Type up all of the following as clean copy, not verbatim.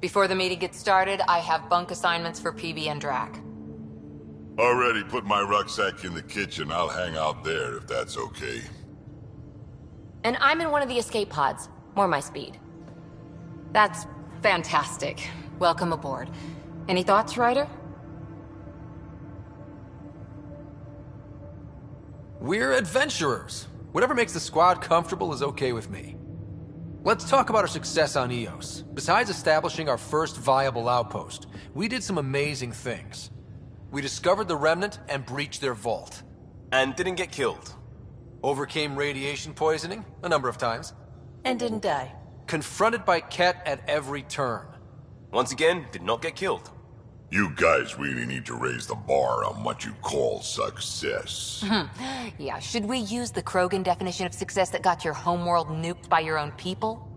Before the meeting gets started, I have bunk assignments for Peebee and Drac. Already put my rucksack in the kitchen. I'll hang out there if that's okay. And I'm in one of the escape pods. More my speed. That's fantastic. Welcome aboard. Any thoughts, Ryder? We're adventurers. Whatever makes the squad comfortable is okay with me. Let's talk about our success on Eos. Besides establishing our first viable outpost, we did some amazing things. We discovered the Remnant and breached their vault. And didn't get killed. Overcame radiation poisoning a number of times. And didn't die. Confronted by Ket at every turn. Once again, did not get killed. You guys really need to raise the bar on what you call success. Yeah, should we use the Krogan definition of success that got your homeworld nuked by your own people?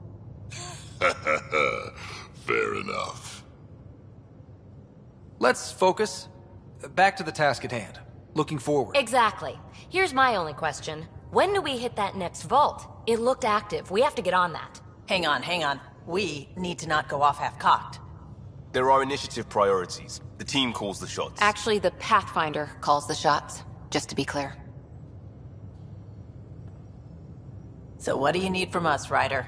Fair enough. Let's focus. Back to the task at hand. Looking forward. Exactly. Here's my only question. When do we hit that next vault? It looked active. We have to get on that. Hang on. We need to not go off half-cocked. There are initiative priorities. The team calls the shots. Actually, the Pathfinder calls the shots, just to be clear. So what do you need from us, Ryder?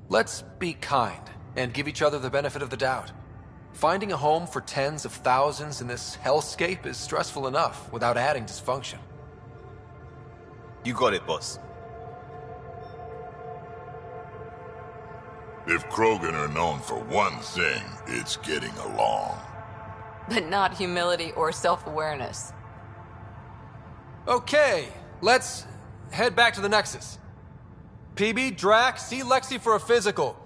Let's be kind and give each other the benefit of the doubt. Finding a home for tens of thousands in this hellscape is stressful enough without adding dysfunction. You got it, boss. If Krogan are known for one thing, it's getting along. But not humility or self-awareness. Okay, let's head back to the Nexus. Peebee, Drac, see Lexi for a physical.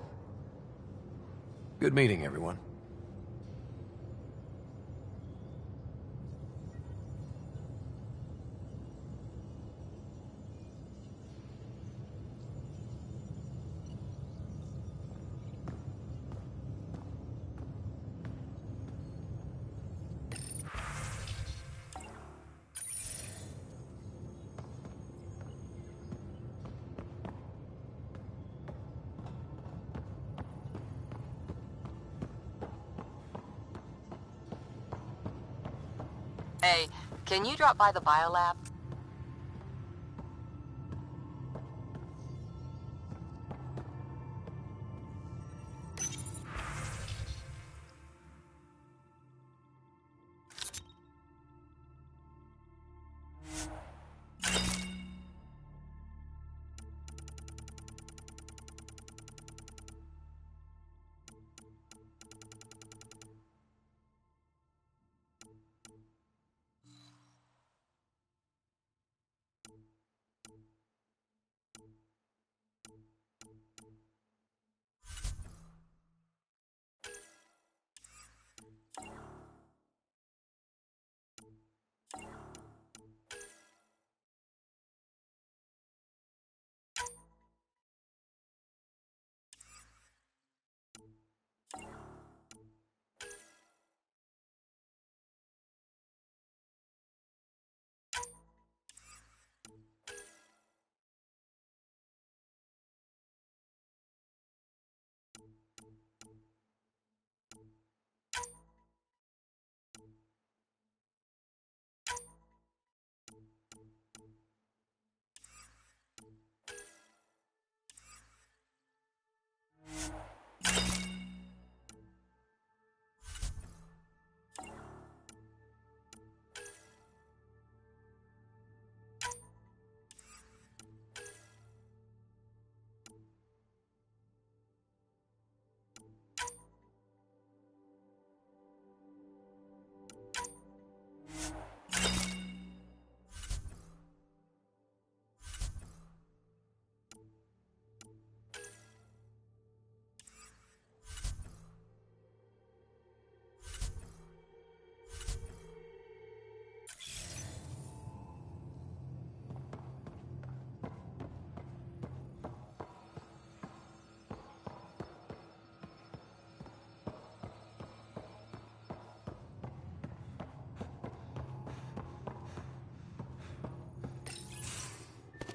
Good meeting, everyone. Hey, can you drop by the biolab?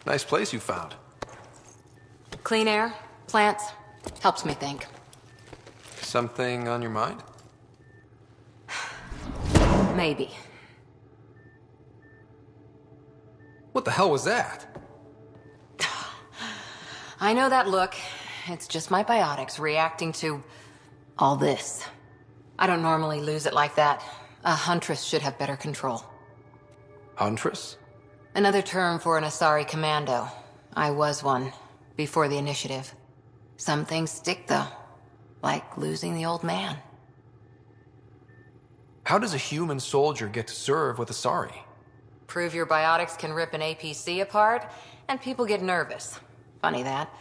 Nice place you found. Clean air, plants, helps me think. Something on your mind? Maybe. What the hell was that? I know that look. It's just my biotics reacting to all this. I don't normally lose it like that. A huntress should have better control. Huntress? Another term for an Asari commando. I was one, before the initiative. Some things stick, though. Like losing the old man. How does a human soldier get to serve with Asari? Prove your biotics can rip an APC apart, and people get nervous. Funny that.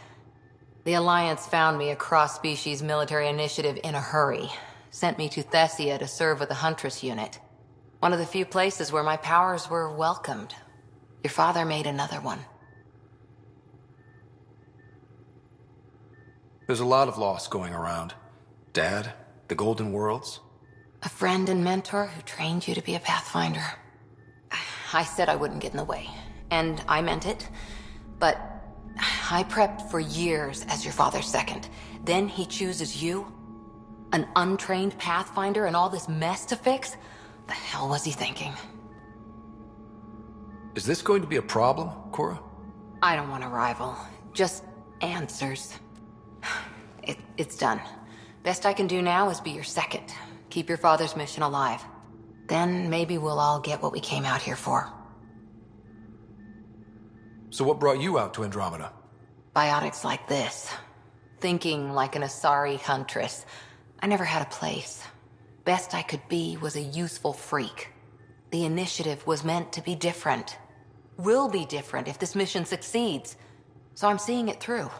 The Alliance found me a cross-species military initiative in a hurry. Sent me to Thessia to serve with the Huntress unit. One of the few places where my powers were welcomed. Your father made another one. There's a lot of loss going around. Dad, the Golden Worlds. A friend and mentor who trained you to be a Pathfinder. I said I wouldn't get in the way, and I meant it. But I prepped for years as your father's second. Then he chooses you? An untrained Pathfinder and all this mess to fix? The hell was he thinking? Is this going to be a problem, Cora? I don't want a rival. Just answers. It's done. Best I can do now is be your second. Keep your father's mission alive. Then maybe we'll all get what we came out here for. So what brought you out to Andromeda? Biotics like this. Thinking like an Asari huntress. I never had a place. Best I could be was a useful freak. The initiative was meant to be different. Will be different if this mission succeeds. So I'm seeing it through.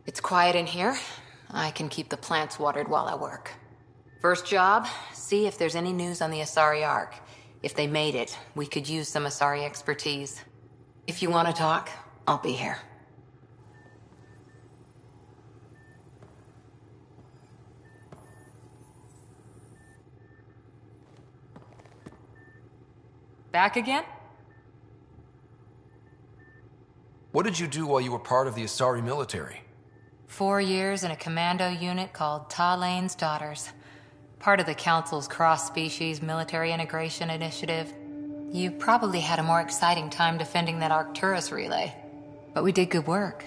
It's quiet in here. I can keep the plants watered while I work. First job, see if there's any news on the Asari Ark. If they made it, we could use some Asari expertise. If you want to talk, I'll be here. Back again? What did you do while you were part of the Asari military? 4 years in a commando unit called Talane's Daughters. Part of the Council's cross-species military integration initiative. You probably had a more exciting time defending that Arcturus relay. But we did good work.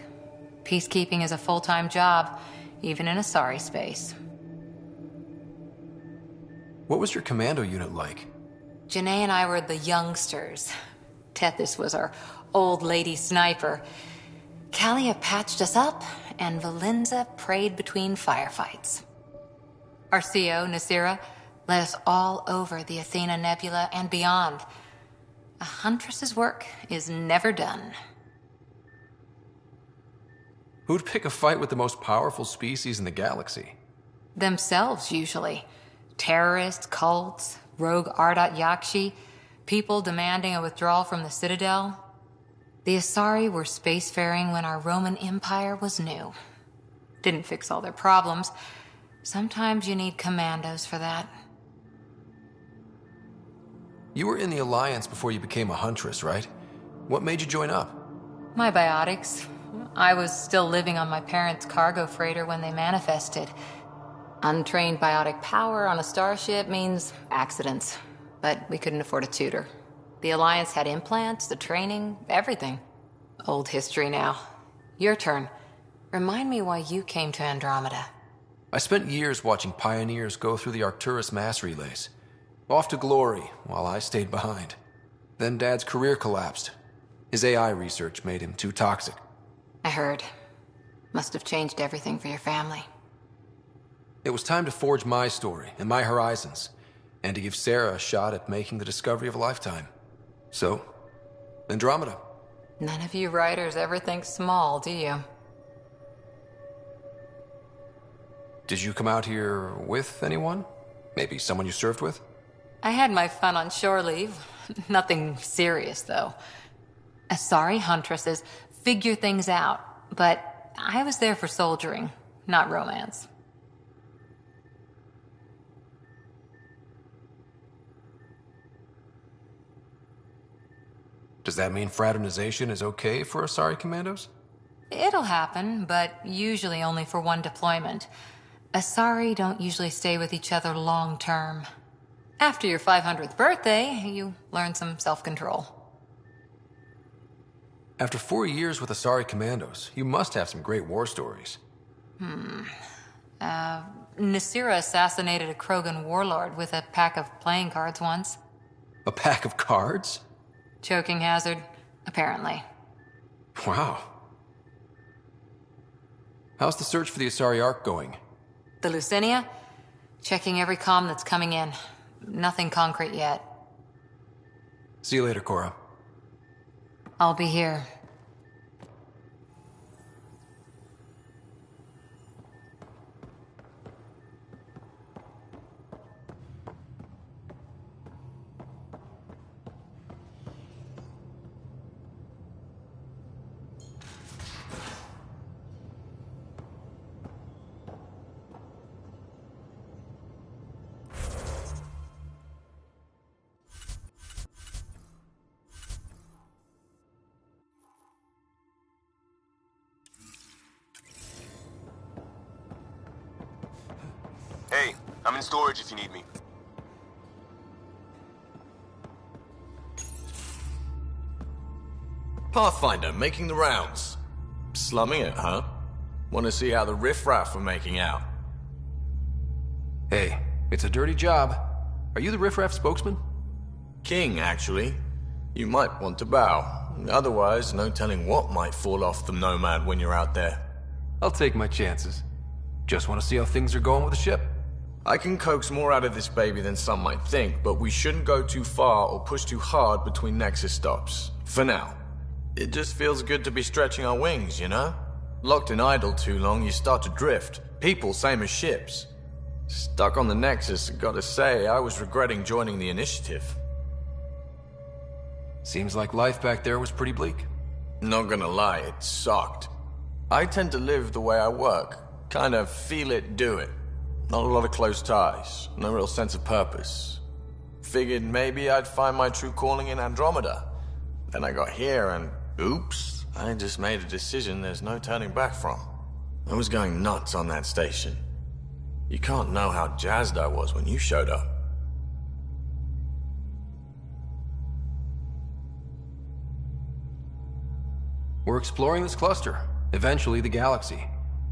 Peacekeeping is a full-time job, even in Asari space. What was your commando unit like? Janae and I were the youngsters. Tethys was our old lady sniper. Kalia patched us up, and Valenza prayed between firefights. Our CO, Nasira, led us all over the Athena Nebula and beyond. A huntress's work is never done. Who'd pick a fight with the most powerful species in the galaxy? Themselves, usually. Terrorists, cults, rogue Ardat Yakshi, people demanding a withdrawal from the Citadel. The Asari were spacefaring when our Roman Empire was new. Didn't fix all their problems. Sometimes you need commandos for that. You were in the Alliance before you became a huntress, right? What made you join up? My biotics. I was still living on my parents' cargo freighter when they manifested. Untrained biotic power on a starship means accidents. But we couldn't afford a tutor. The Alliance had implants, the training, everything. Old history now. Your turn. Remind me why you came to Andromeda. I spent years watching pioneers go through the Arcturus mass relays. Off to glory, while I stayed behind. Then Dad's career collapsed. His AI research made him too toxic. I heard. Must have changed everything for your family. It was time to forge my story and my horizons, and to give Sarah a shot at making the discovery of a lifetime. So, Andromeda. None of you writers ever think small, do you? Did you come out here with anyone? Maybe someone you served with? I had my fun on shore leave. Nothing serious, though. Asari huntresses figure things out, but I was there for soldiering, not romance. Does that mean fraternization is okay for Asari commandos? It'll happen, but usually only for one deployment. Asari don't usually stay with each other long term. After your 500th birthday, you learn some self-control. After 4 years with Asari Commandos, you must have some great war stories. Nasira assassinated a Krogan warlord with a pack of playing cards once. A pack of cards? Choking hazard, apparently. Wow. How's the search for the Asari Ark going? The Lucinia? Checking every comm that's coming in. Nothing concrete yet. See you later, Cora. I'll be here. Hey, I'm in storage if you need me. Pathfinder, making the rounds. Slumming it, huh? Want to see how the riffraff are making out? Hey, it's a dirty job. Are you the riffraff spokesman? King, actually. You might want to bow. Otherwise, no telling what might fall off the Nomad when you're out there. I'll take my chances. Just want to see how things are going with the ship. I can coax more out of this baby than some might think, but we shouldn't go too far or push too hard between Nexus stops. For now. It just feels good to be stretching our wings, you know? Locked in idle too long, you start to drift. People, same as ships. Stuck on the Nexus, gotta say, I was regretting joining the Initiative. Seems like life back there was pretty bleak. Not gonna lie, it sucked. I tend to live the way I work. Kind of feel it, do it. Not a lot of close ties, no real sense of purpose. Figured maybe I'd find my true calling in Andromeda. Then I got here and, oops, I just made a decision there's no turning back from. I was going nuts on that station. You can't know how jazzed I was when you showed up. We're exploring this cluster, eventually the galaxy.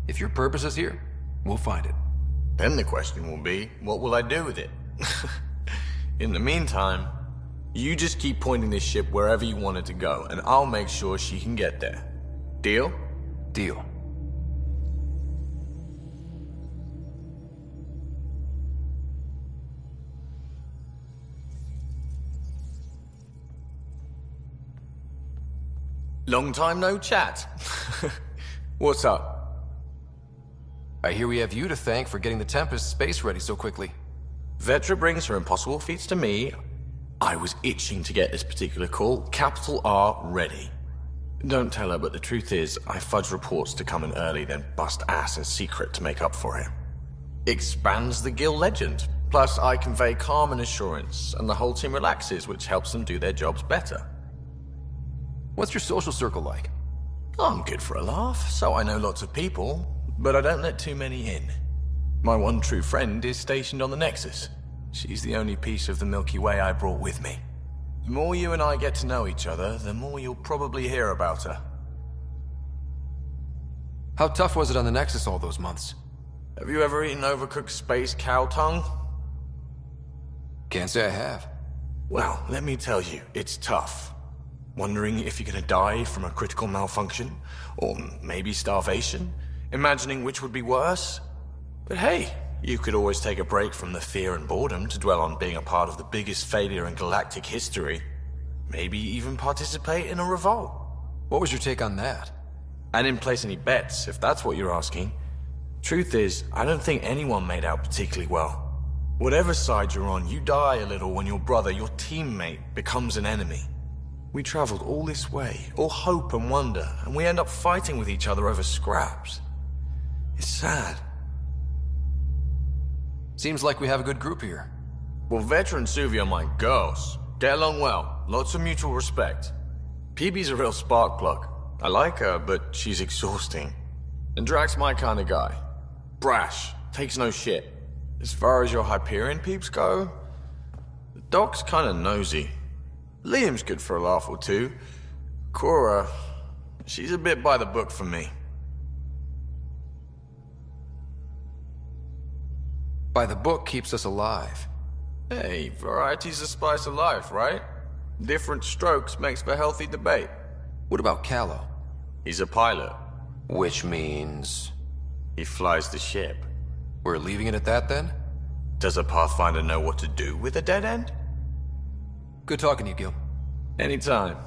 If your purpose is here, we'll find it. Then the question will be, what will I do with it? In the meantime, you just keep pointing this ship wherever you want it to go, and I'll make sure she can get there. Deal? Deal. Long time no chat. What's up? I hear we have you to thank for getting the Tempest space ready so quickly. Vetra brings her impossible feats to me. I was itching to get this particular call, capital R, ready. Don't tell her, but the truth is, I fudge reports to come in early, then bust ass in secret to make up for it. Expands the guild legend. Plus, I convey calm and assurance, and the whole team relaxes, which helps them do their jobs better. What's your social circle like? I'm good for a laugh, so I know lots of people, but I don't let too many in. My one true friend is stationed on the Nexus. She's the only piece of the Milky Way I brought with me. The more you and I get to know each other, the more you'll probably hear about her. How tough was it on the Nexus all those months? Have you ever eaten overcooked space cow tongue? Can't say I have. Well, let me tell you, it's tough. Wondering if you're gonna die from a critical malfunction, or maybe starvation, imagining which would be worse. But hey, you could always take a break from the fear and boredom to dwell on being a part of the biggest failure in galactic history. Maybe even participate in a revolt. What was your take on that? I didn't place any bets, if that's what you're asking. Truth is, I don't think anyone made out particularly well. Whatever side you're on, you die a little when your brother, your teammate, becomes an enemy. We traveled all this way, all hope and wonder, and we end up fighting with each other over scraps. It's sad. Seems like we have a good group here. Well, Vetra and Suvi are my girls. Get along well, lots of mutual respect. Peebee's a real spark plug. I like her, but she's exhausting. And Drax's my kind of guy. Brash, takes no shit. As far as your Hyperion peeps go, the Doc's kinda nosy. Liam's good for a laugh or two. Cora, she's a bit by the book for me. By the book keeps us alive. Hey, variety's the spice of life, right? Different strokes makes for healthy debate. What about Kallo? He's a pilot. Which means... He flies the ship. we're leaving it at that then? Does a Pathfinder know what to do with a dead end? Good talking to you, Gil. Anytime.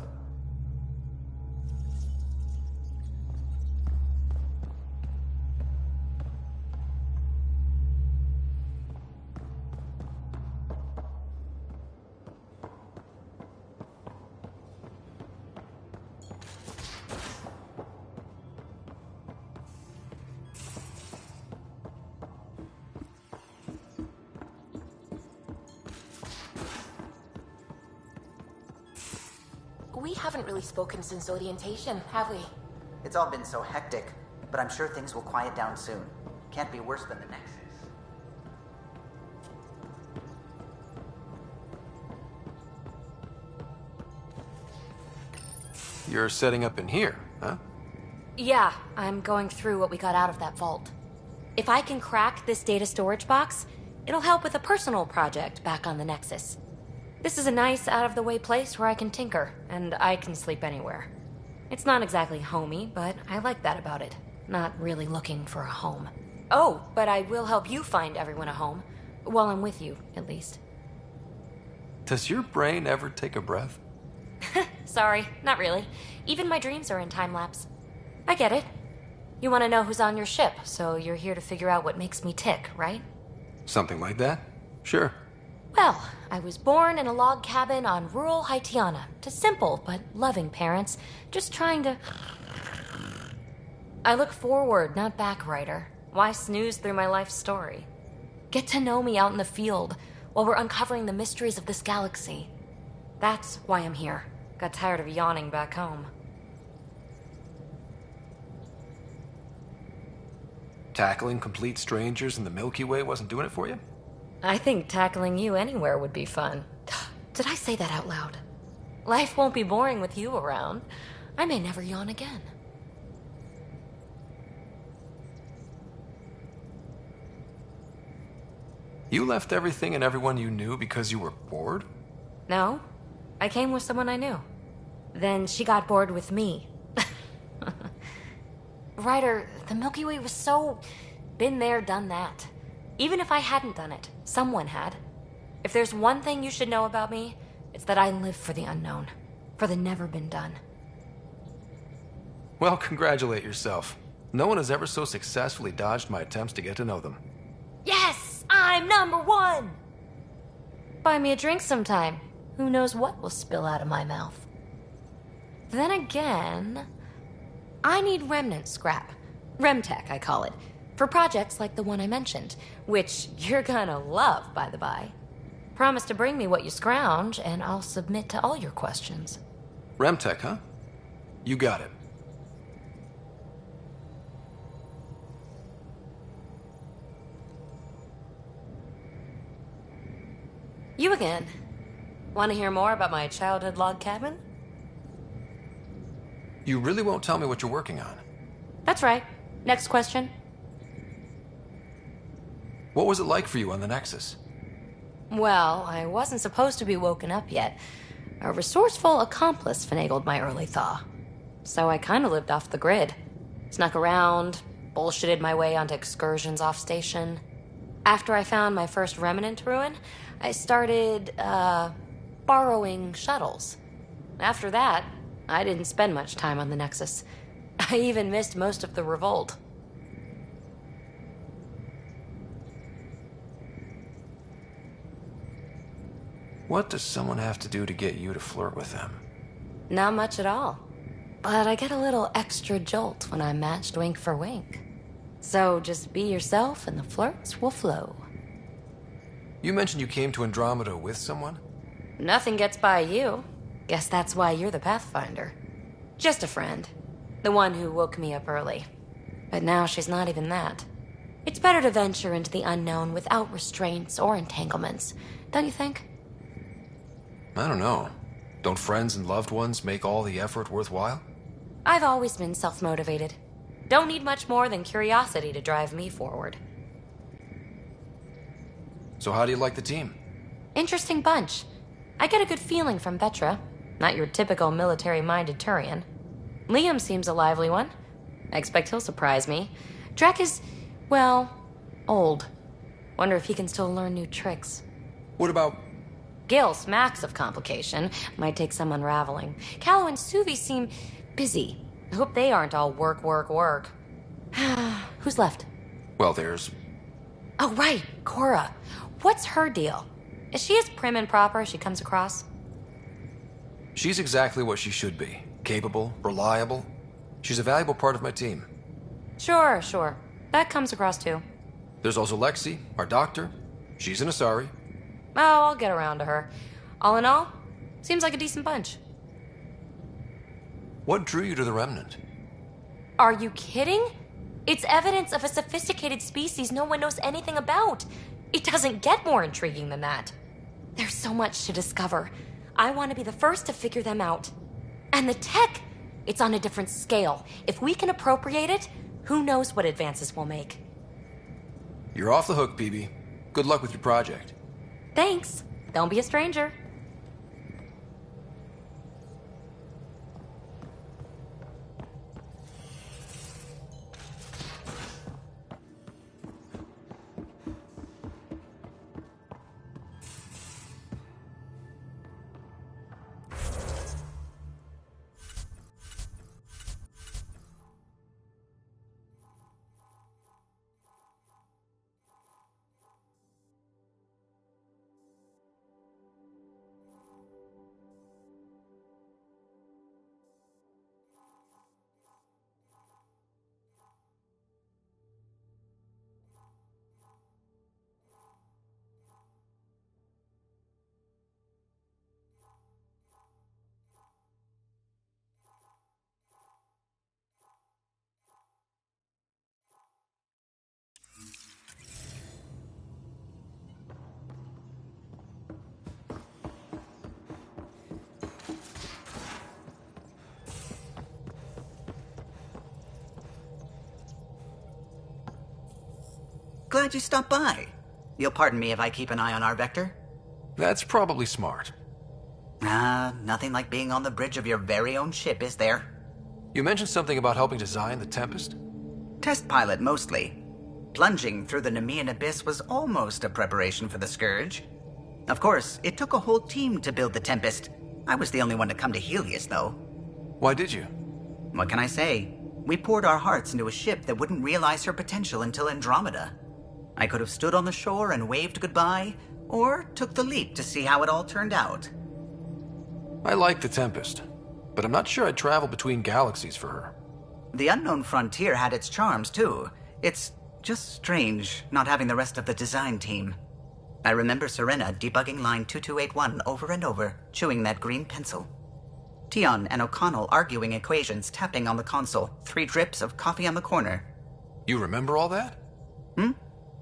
We haven't really spoken since orientation, have we? It's all been so hectic, but I'm sure things will quiet down soon. Can't be worse than the Nexus. You're setting up in here, huh? Yeah, I'm going through what we got out of that vault. If I can crack this data storage box, it'll help with a personal project back on the Nexus. This is a nice, out-of-the-way place where I can tinker, and I can sleep anywhere. It's not exactly homey, but I like that about it. Not really looking for a home. Oh, but I will help you find everyone a home. While I'm with you, at least. Does your brain ever take a breath? Sorry, not really. Even my dreams are in time-lapse. I get it. You want to know who's on your ship, so you're here to figure out what makes me tick, right? Something like that? Sure. Well, I was born in a log cabin on rural Haitiana to simple but loving parents, just trying to... I look forward, not back, writer. Why snooze through my life story? Get to know me out in the field while we're uncovering the mysteries of this galaxy. That's why I'm here. Got tired of yawning back home. Tackling complete strangers in the Milky Way wasn't doing it for you? I think tackling you anywhere would be fun. Did I say that out loud? Life won't be boring with you around. I may never yawn again. You left everything and everyone you knew because you were bored? No, I came with someone I knew. Then she got bored with me. Ryder, the Milky Way was so... been there, done that. Even if I hadn't done it, someone had. If there's one thing you should know about me, it's that I live for the unknown. For the never been done. Well, congratulate yourself. No one has ever so successfully dodged my attempts to get to know them. Yes! I'm #1! Buy me a drink sometime. Who knows what will spill out of my mouth. Then again... I need remnant scrap. Remtech, I call it. For projects like the one I mentioned, which you're gonna love, by the by. Promise to bring me what you scrounge, and I'll submit to all your questions. Remtech, huh? You got it. You again. Want to hear more about my childhood log cabin? You really won't tell me what you're working on? That's right. Next question. What was it like for you on the Nexus? Well, I wasn't supposed to be woken up yet. A resourceful accomplice finagled my early thaw. So I kind of lived off the grid. Snuck around, bullshitted my way onto excursions off station. After I found my first remnant ruin, I started, borrowing shuttles. After that, I didn't spend much time on the Nexus. I even missed most of the revolt. What does someone have to do to get you to flirt with them? Not much at all. But I get a little extra jolt when I'm matched wink for wink. So just be yourself and the flirts will flow. You mentioned you came to Andromeda with someone? Nothing gets by you. Guess that's why you're the Pathfinder. Just a friend. The one who woke me up early. But now she's not even that. It's better to venture into the unknown without restraints or entanglements, don't you think? I don't know. Don't friends and loved ones make all the effort worthwhile? I've always been self-motivated. Don't need much more than curiosity to drive me forward. So how do you like the team? Interesting bunch. I get a good feeling from Vetra. Not your typical military-minded Turian. Liam seems a lively one. I expect he'll surprise me. Drek is, well, old. Wonder if he can still learn new tricks. What about... Gil smacks of complication. Might take some unraveling. Kallo and Suvi seem busy. I hope they aren't all work, work, work. Who's left? Well, there's... Oh, right, Cora. What's her deal? Is she as prim and proper as she comes across? She's exactly what she should be. Capable, reliable. She's a valuable part of my team. Sure. That comes across too. There's also Lexi, our doctor. She's an Asari. Oh, I'll get around to her. All in all, seems like a decent bunch. What drew you to the Remnant? Are you kidding? It's evidence of a sophisticated species no one knows anything about. It doesn't get more intriguing than that. There's so much to discover. I want to be the first to figure them out. And the tech, it's on a different scale. If we can appropriate it, who knows what advances we'll make. You're off the hook, Peebee. Good luck with your project. Thanks. Don't be a stranger. Glad you stopped by. You'll pardon me if I keep an eye on our vector? That's probably smart. Nothing like being on the bridge of your very own ship, is there? You mentioned something about helping design the Tempest? Test pilot, mostly. Plunging through the Nemean abyss was almost a preparation for the Scourge. Of course, it took a whole team to build the Tempest. I was the only one to come to Helios, though. Why did you? What can I say? We poured our hearts into a ship that wouldn't realize her potential until Andromeda. I could have stood on the shore and waved goodbye, or took the leap to see how it all turned out. I like the Tempest, but I'm not sure I'd travel between galaxies for her. The unknown frontier had its charms, too. It's just strange not having the rest of the design team. I remember Serena debugging line 2281 over and over, chewing that green pencil. Tion and O'Connell arguing equations, tapping on the console, 3 drips of coffee on the corner. You remember all that?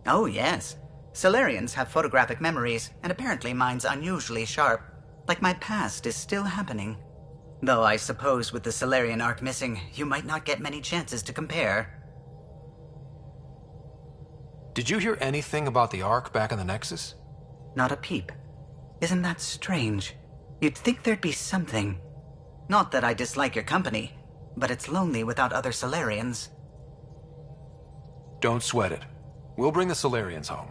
Oh, yes. Solarians have photographic memories, and apparently mine's unusually sharp. Like my past is still happening. Though I suppose with the Solarian arc missing, you might not get many chances to compare. Did you hear anything about the Ark back in the Nexus? Not a peep. Isn't that strange? You'd think there'd be something. Not that I dislike your company, but it's lonely without other Solarians. Don't sweat it. We'll bring the Solarians home.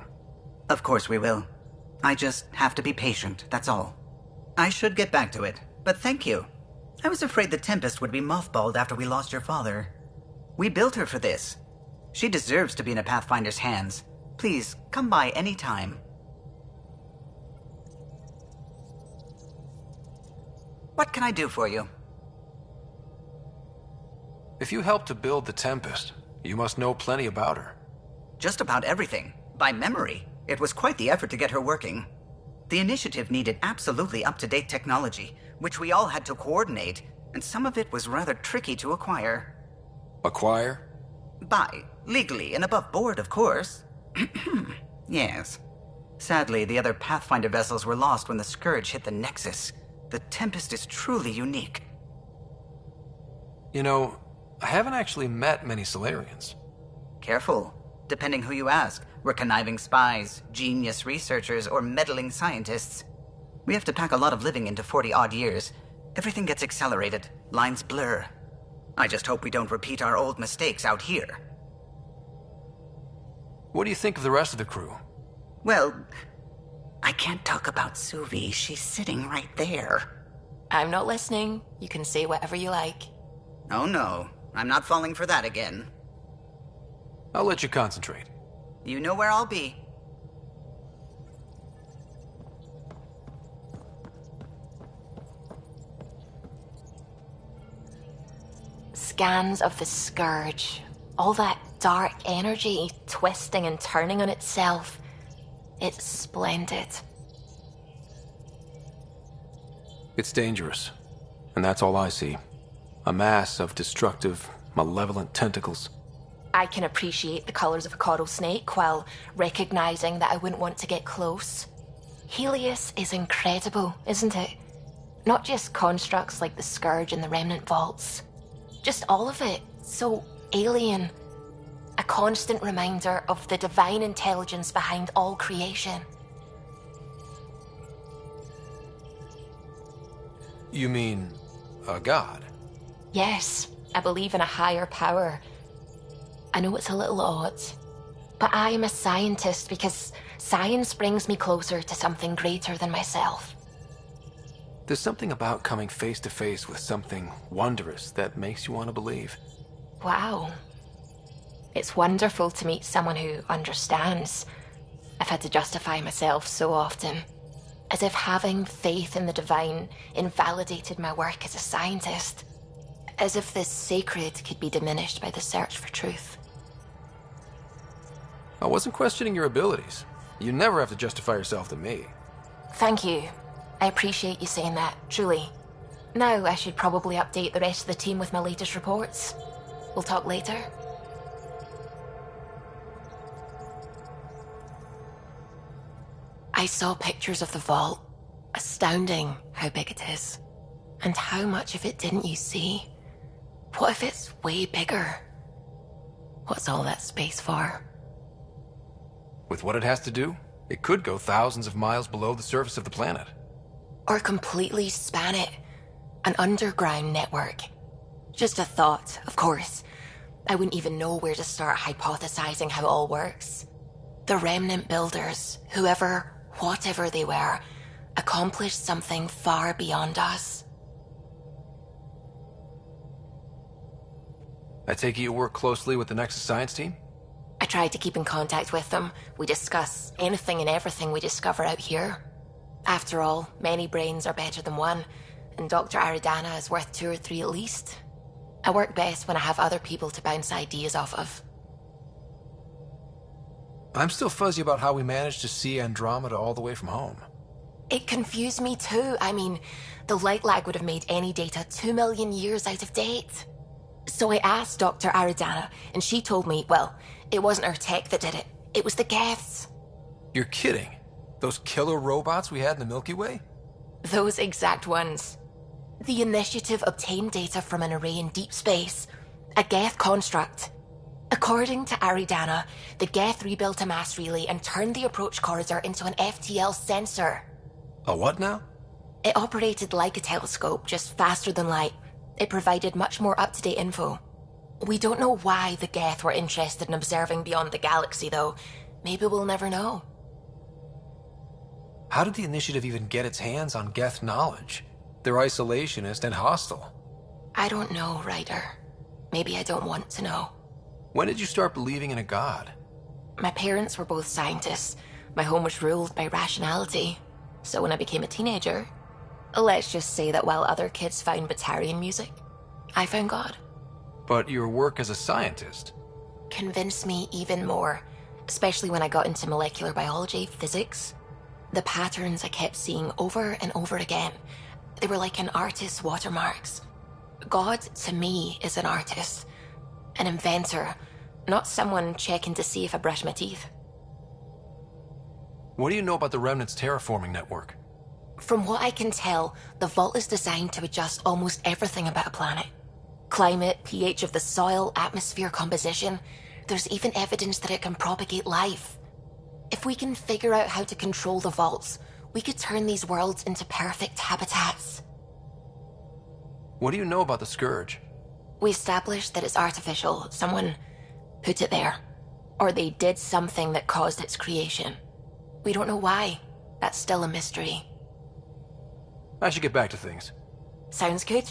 Of course we will. I just have to be patient, that's all. I should get back to it, but thank you. I was afraid the Tempest would be mothballed after we lost your father. We built her for this. She deserves to be in a Pathfinder's hands. Please, come by any time. What can I do for you? If you helped to build the Tempest, you must know plenty about her. Just about everything. By memory. It was quite the effort to get her working. The initiative needed absolutely up-to-date technology, which we all had to coordinate, and some of it was rather tricky to acquire. Acquire? Buy. Legally and above board, of course. Yes. Sadly, the other Pathfinder vessels were lost when the Scourge hit the Nexus. The Tempest is truly unique. You know, I haven't actually met many Solarians. Careful. Depending who you ask, we're conniving spies, genius researchers, or meddling scientists. We have to pack a lot of living into 40-odd years. Everything gets accelerated. Lines blur. I just hope we don't repeat our old mistakes out here. What do you think of the rest of the crew? Well, I can't talk about Suvi. She's sitting right there. I'm not listening. You can say whatever you like. Oh no, I'm not falling for that again. I'll let you concentrate. You know where I'll be. Scans of the Scourge. All that dark energy twisting and turning on itself. It's splendid. It's dangerous. And that's all I see. A mass of destructive, malevolent tentacles. I can appreciate the colors of a coral snake while recognizing that I wouldn't want to get close. Helios is incredible, isn't it? Not just constructs like the Scourge and the Remnant Vaults. Just all of it. So alien. A constant reminder of the divine intelligence behind all creation. You mean a god? Yes, I believe in a higher power. I know it's a little odd, but I am a scientist because science brings me closer to something greater than myself. There's something about coming face to face with something wondrous that makes you want to believe. Wow. It's wonderful to meet someone who understands. I've had to justify myself so often, as if having faith in the divine invalidated my work as a scientist. As if this sacred could be diminished by the search for truth. I wasn't questioning your abilities. You never have to justify yourself to me. Thank you. I appreciate you saying that, truly. Now I should probably update the rest of the team with my latest reports. We'll talk later. I saw pictures of the vault. Astounding how big it is. And how much of it didn't you see? What if it's way bigger? What's all that space for? With what it has to do, it could go thousands of miles below the surface of the planet. Or completely span it. An underground network. Just a thought, of course. I wouldn't even know where to start hypothesizing how it all works. The Remnant builders, whoever, whatever they were, accomplished something far beyond us. I take it you work closely with the Nexus Science team? I try to keep in contact with them. We discuss anything and everything we discover out here. After all, many brains are better than one, and Dr. Aridana is worth 2 or 3 at least. I work best when I have other people to bounce ideas off of. I'm still fuzzy about how we managed to see Andromeda all the way from home. It confused me too. I mean, the light lag would have made any data 2 million years out of date. So I asked Dr. Aridana, and she told me, well, it wasn't our tech that did it. It was the Geths. You're kidding? Those killer robots we had in the Milky Way? Those exact ones. The Initiative obtained data from an array in deep space, a Geth construct. According to Aridana, the Geth rebuilt a mass relay and turned the approach corridor into an FTL sensor. A what now? It operated like a telescope, just faster than light. It provided much more up-to-date info. We don't know why the Geth were interested in observing beyond the galaxy, though. Maybe we'll never know. How did the Initiative even get its hands on Geth knowledge? They're isolationist and hostile. I don't know, Ryder. Maybe I don't want to know. When did you start believing in a god? My parents were both scientists. My home was ruled by rationality. So when I became a teenager, let's just say that while other kids found Batarian music, I found God. But your work as a scientist Convinced me even more, especially when I got into molecular biology, physics. The patterns I kept seeing over and over again, they were like an artist's watermarks. God, to me, is an artist. An inventor, not someone checking to see if I brush my teeth. What do you know about the Remnant's terraforming network? From what I can tell, the vault is designed to adjust almost everything about a planet. Climate, pH of the soil, atmosphere composition. There's even evidence that it can propagate life. If we can figure out how to control the vaults, we could turn these worlds into perfect habitats. What do you know about the Scourge? We established that it's artificial. Someone put it there. Or they did something that caused its creation. We don't know why. That's still a mystery. I should get back to things. Sounds good.